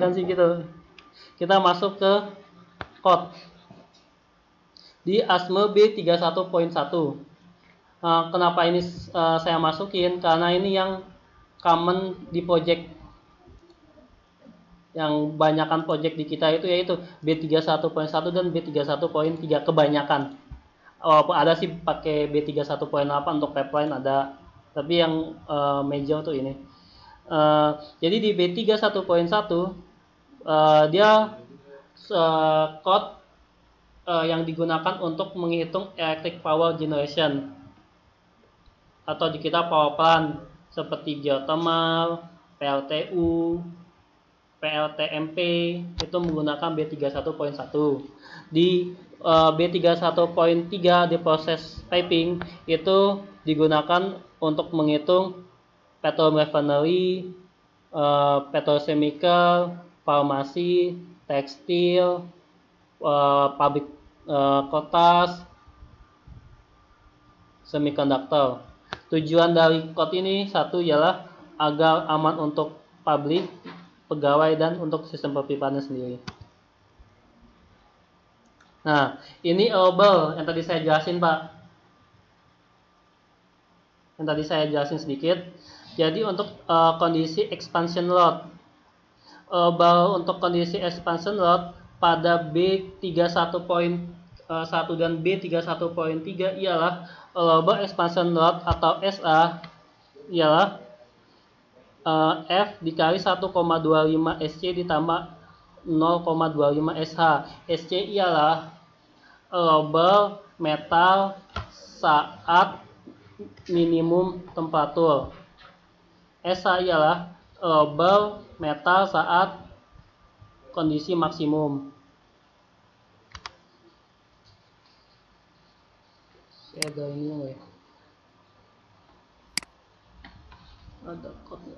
kebanyakan sih gitu. Kita masuk ke code di ASME B31.1. Kenapa ini saya masukin? Karena ini yang common di project, yang banyakkan project di kita itu yaitu B31.1 dan B31.3 kebanyakan. Walaupun ada sih pakai B31.8 untuk pipeline ada, tapi yang major tuh ini. Jadi di B31.1 dia code yang digunakan untuk menghitung electric power generation atau di kita power plant seperti geothermal, PLTU, PLTMP itu menggunakan B31.1. Di B31.3 di proses piping itu digunakan untuk menghitung petrol refinery, petrochemical, farmasi, tekstil, pabrik kertas, semiconductor. Tujuan dari code ini satu ialah agar aman untuk publik, pegawai, dan untuk sistem perpipaannya sendiri. Nah, ini enable yang tadi saya jelasin, Pak. Yang tadi saya jelasin sedikit. Jadi untuk kondisi expansion load, untuk kondisi expansion load pada B31.1 dan B31.3 ialah allowable expansion load atau SA ialah F dikali 1,25 SC ditambah 0,25 SH. SC ialah allowable metal saat minimum temperatur. SH ialah allowable metal saat kondisi maksimum. Ada ini ya. Ada code.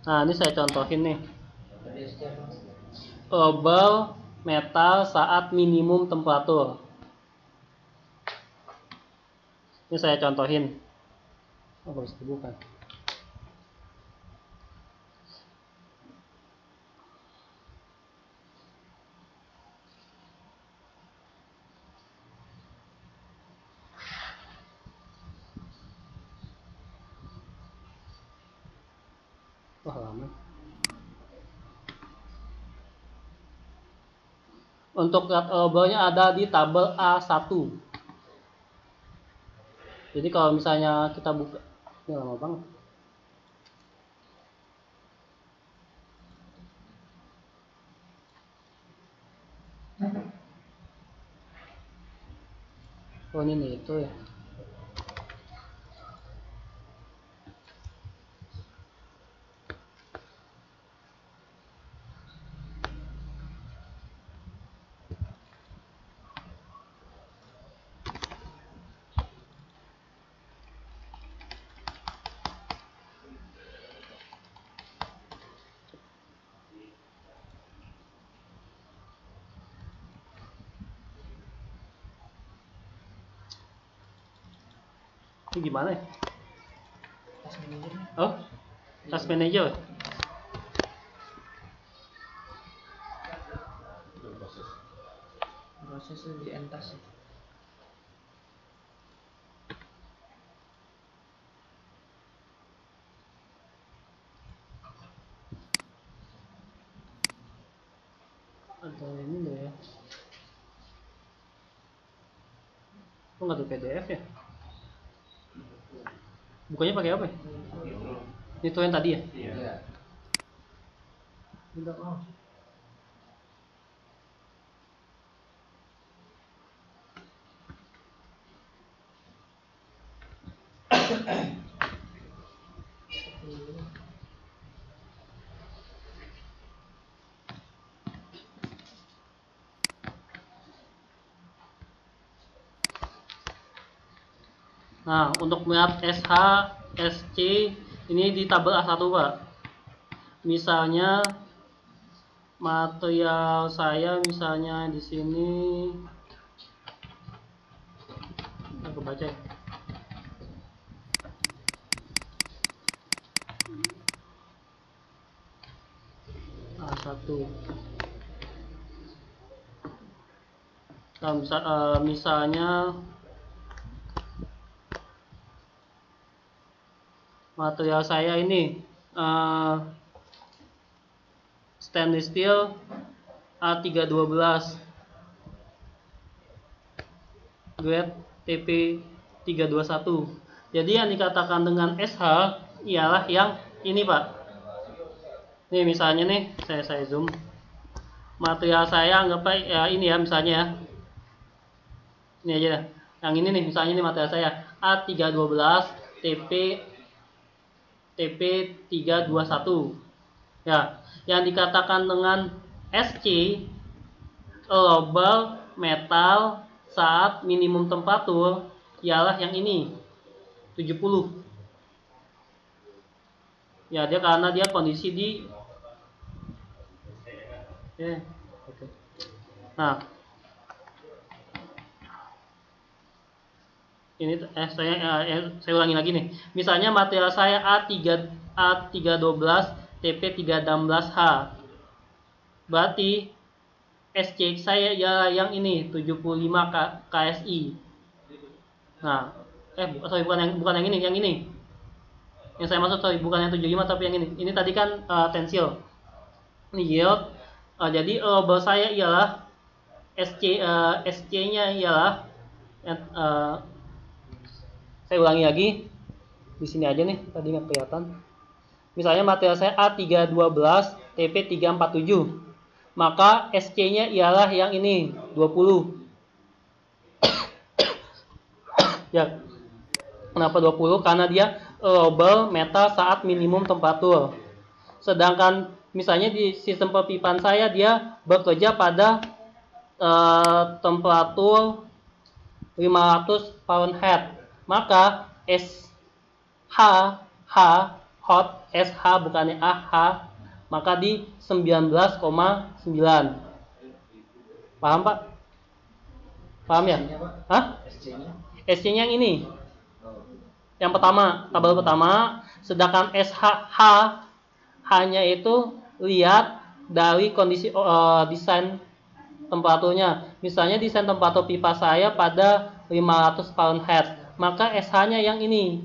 Nah, ini saya contohin nih. Allowable metal saat minimum temperatur. Ini saya contohin. Oh, bisa dibuka. Wah, lama. Untuk allowable-nya ada di tabel A1. Jadi kalau misalnya kita buka, ini lama banget. Oh, ini nih itu ya. Ini gimana ya? Task manager. Oh, task manager. Proses di entas. Ada ini enggak ya? Kok nggak ada PDF ya? Bukanya pakai apa ya? Itu yang tadi ya? Iya. Tidak, oh. Nah, untuk melihat SH, SC ini di tabel A1, Pak. Misalnya material saya misalnya di sini aku baca ya. A1. Nah, misalnya material saya ini stainless steel A312 grade TP321. Jadi yang dikatakan dengan SH ialah yang ini, Pak. Nih misalnya nih, saya zoom. Material saya anggap ya ini ya misalnya ya. Ini aja. Yang ini nih misalnya ini material saya A312 TP321. Ya, yang dikatakan dengan SC global metal saat minimum temperatur ialah yang ini 70. Ya, dia karena dia kondisi di oke. Nah, ini saya ulangi lagi nih. Misalnya material saya A312 TP316H. Berarti SC saya ya yang ini 75 KSI. Nah, bukan yang ini. Yang saya maksud bukan yang 75 tapi yang ini. Ini tadi kan tensil. Ini yield. Jadi label saya ialah SC-nya ialah saya ulangi lagi. Di sini aja nih, tadi nggak kelihatan. Misalnya material saya A312 TP347. Maka SC-nya ialah yang ini 20. Ya. Kenapa 20? Karena dia global metal saat minimum temperatur. Sedangkan misalnya di sistem pepipaan saya dia bekerja pada temperatur 500 Fahrenheit. Maka SH hot SH bukannya AH maka di 19,9. Paham, Pak? Paham ya? Hah? SC-nya yang ini. Yang pertama, tabel pertama, sedangkan SH hanya itu lihat dari kondisi desain temperaturnya. Misalnya desain temperatur pipa saya pada 500 Fahrenheit, maka SH-nya yang ini.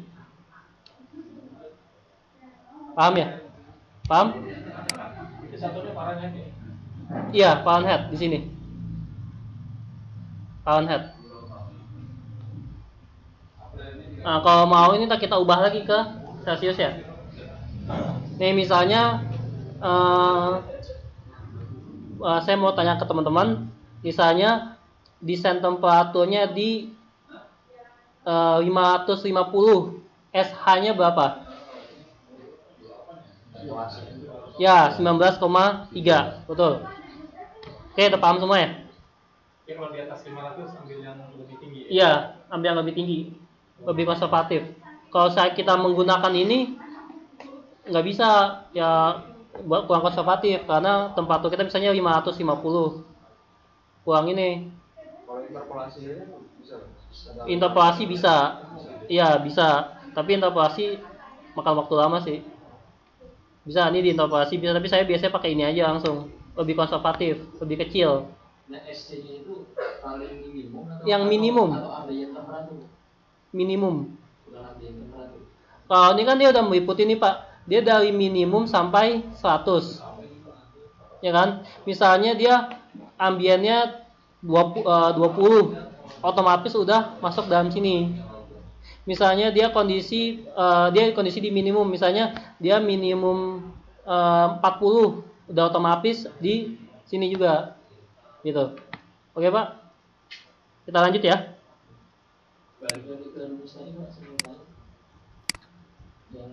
Paham ya? Paham? Iya, Fahrenheit di sini. Fahrenheit. Nah, kalau mau ini kita ubah lagi ke Celsius ya. Nih misalnya saya mau tanya ke teman-teman, misalnya desain temperaturnya di 550, SH-nya berapa? Ya, 19,3, betul. Oke, udah paham semua ya? Ya, kalau di atas 500 ambil yang lebih tinggi. Iya, ambil yang lebih tinggi, lebih konservatif. Kalau kita menggunakan ini nggak bisa ya, kurang konservatif karena temperatur kita misalnya 550, kurang ini. Kalau interpolasi bisa? Interpolasi bisa, iya bisa. Tapi interpolasi makan waktu lama sih. Bisa ini diinterpolasi bisa, tapi saya biasanya pakai ini aja langsung, lebih konservatif, lebih kecil. Nah, SC-nya itu paling minimum atau yang minimum atau ambient temperatur? Minimum. Bukan ambient temperatur. Kalau ini kan dia udah meliputi nih, Pak. Dia dari minimum sampai 100. Ya kan? Misalnya dia ambiennya 20, otomatis udah masuk dalam sini. Misalnya dia kondisi di minimum, misalnya dia minimum 40, udah otomatis di sini juga. Gitu. Oke, Pak? Kita lanjut ya. Balik lagi ke rumus tadi, Pak, sebenarnya.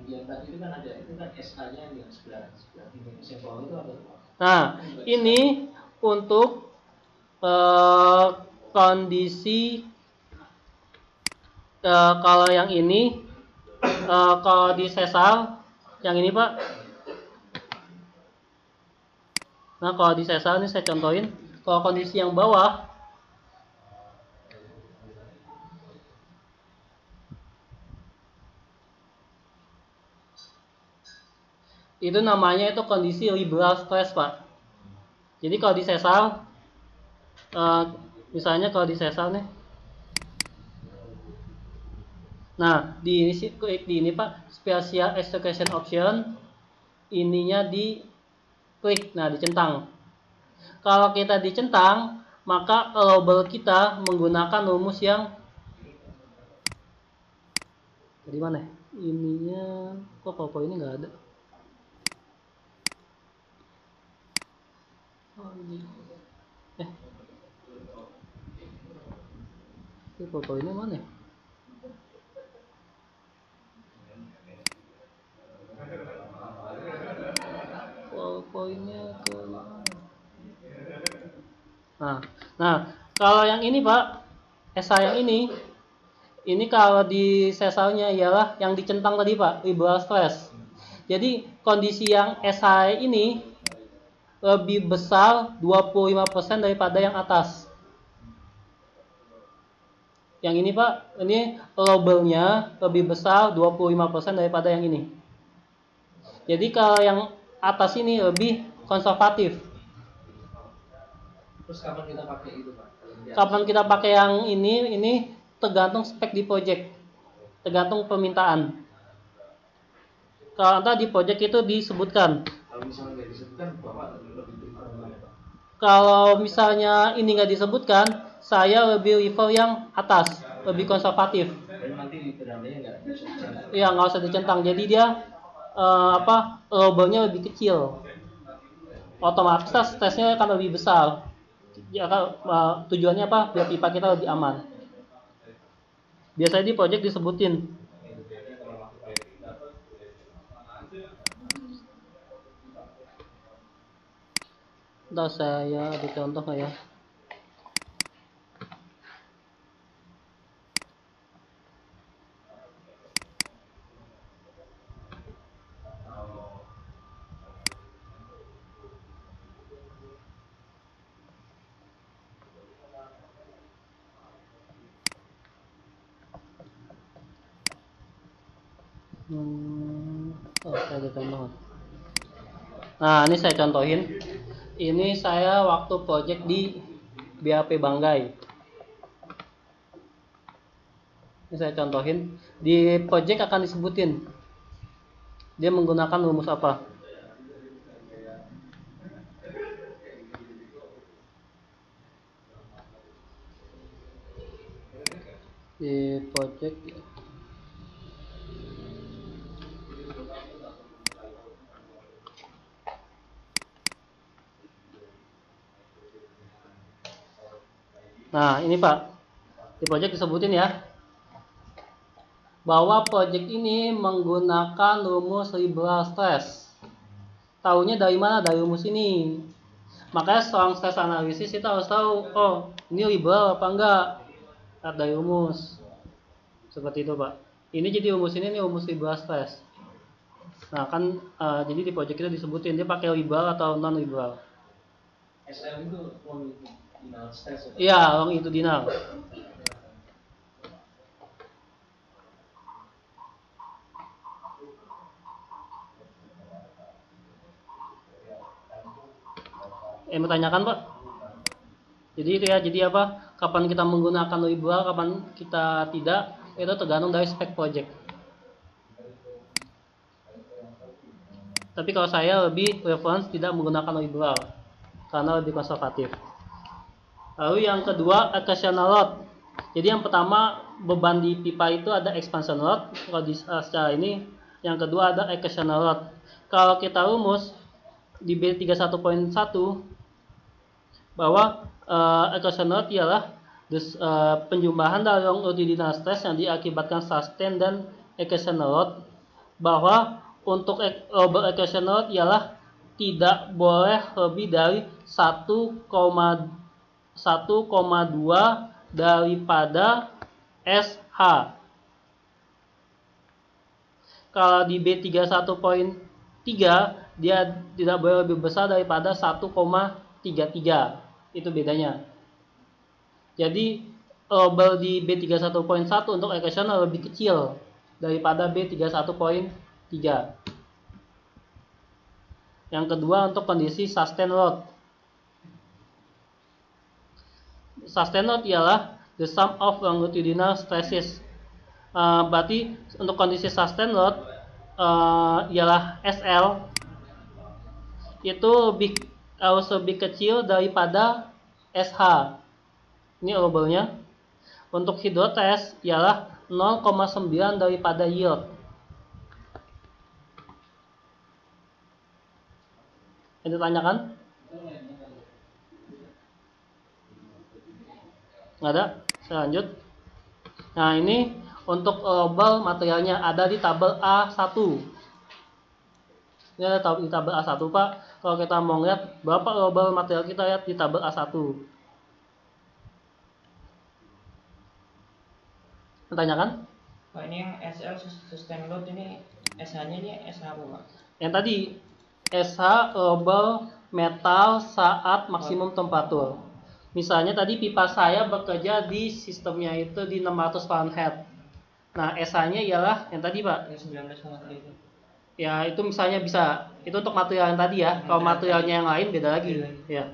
Yang tadi itu kan ada, itu kan SH-nya yang sebelah ini. Sampel itu ada. Nah, ini untuk kondisi kalau yang ini kalau di sesal yang ini, Pak. Nah, kalau di sesal ini saya contohin. Kalau kondisi yang bawah itu namanya itu kondisi liberal stress, Pak. Jadi kalau di sesal, misalnya kalau di sesal nih, nah di ini sih klik di ini Pak, special execution option, ininya di klik, nah dicentang. Kalau kita dicentang, maka allowable kita menggunakan rumus yang di mana? Ininya kok powerpoint ini nggak ada. Oh ini. Ini powerpoint ini mana? Powerpointnya ke nah kalau yang ini Pak, yang ini kalau di sesalnya ialah yang dicentang tadi Pak, liberal stress. Jadi kondisi yang SI ini lebih besar 25% daripada yang atas. Yang ini Pak, ini allowable-nya lebih besar 25% daripada yang ini. Jadi kalau yang atas ini lebih konservatif. Terus kapan kita pakai itu Pak? Kapan kita pakai yang ini tergantung spek di project, tergantung permintaan. Kalau nanti di project itu disebutkan. Kalau misalnya nggak disebutkan, Bapak lebih prefer mana, Pak? Kalau misalnya ini nggak disebutkan, saya lebih prefer yang atas, lebih konservatif. Dan nanti di pedangnya nggak bisa dicentang. Iya, nggak usah dicentang. Jadi dia allowable-nya lebih kecil. Otomatis tesnya akan lebih besar. Ya, tujuannya apa? Biar pipa kita lebih aman. Biasanya di project disebutin. Ntar saya ada contoh nggak ya? Saya ada contoh. Nah, ini saya contohin. Ini saya waktu project di BAP Banggai. Ini saya contohin. Di project akan disebutin dia menggunakan rumus apa. Di project nah ini Pak, di project disebutin ya bahwa project ini menggunakan rumus liberal stress. Taunya dari mana? Dari rumus ini. Makanya seorang stress analisis kita harus tahu, oh ini liberal apa enggak, dari rumus. Seperti itu Pak. Ini jadi rumus ini rumus liberal stress. Nah kan jadi di project kita disebutin dia pakai liberal atau non liberal. SL itu longitudinal stress. Iya, longitudinal. Bertanyakan Pak. Jadi itu ya, jadi apa? Kapan kita menggunakan liberal, kapan kita tidak, itu tergantung dari spek project. Tapi kalau saya lebih preference tidak menggunakan liberal karena lebih konservatif. Lalu yang kedua occasional load. Jadi yang pertama beban di pipa itu ada expansion load. Kalau di secara ini, yang kedua ada occasional load. Kalau kita rumus di B31.1 bahwa occasional load ialah penjumlahan dari longitudinal stress yang diakibatkan sustain dan occasional load, bahwa untuk occasional load ialah tidak boleh lebih dari 1,2 daripada SH. Kalau di B31.3 dia tidak boleh lebih besar daripada 1,33. Itu bedanya. Jadi allowable di B31.1 untuk occasional lebih kecil daripada B31.3. Yang kedua untuk kondisi sustain load. sustain load ialah the sum of longitudinal stresses. Berarti untuk kondisi sustain load ialah SL itu harus lebih kecil daripada SH. Ini global-nya. Untuk hidrotes ialah 0,9 daripada yield. Yang ditanyakan? Nggak ada? Saya lanjut. Nah, ini untuk global materialnya ada di tabel A1. Ini ada di tabel A1, Pak. Kalau kita mau lihat berapa global material kita, lihat di tabel A1. Ditanyakan? Pak, ini yang SL sustain load ini SH-nya ini SH apa, Pak? Yang tadi SH global metal saat maksimum temperatur. Misalnya tadi pipa saya bekerja di sistemnya itu di 600 Fahrenheit. Nah, SH-nya ialah yang tadi, Pak. Yang 19,3 itu. Ya, itu misalnya bisa. Itu untuk material yang tadi ya. Kalau materialnya yang lain beda lagi. Ya.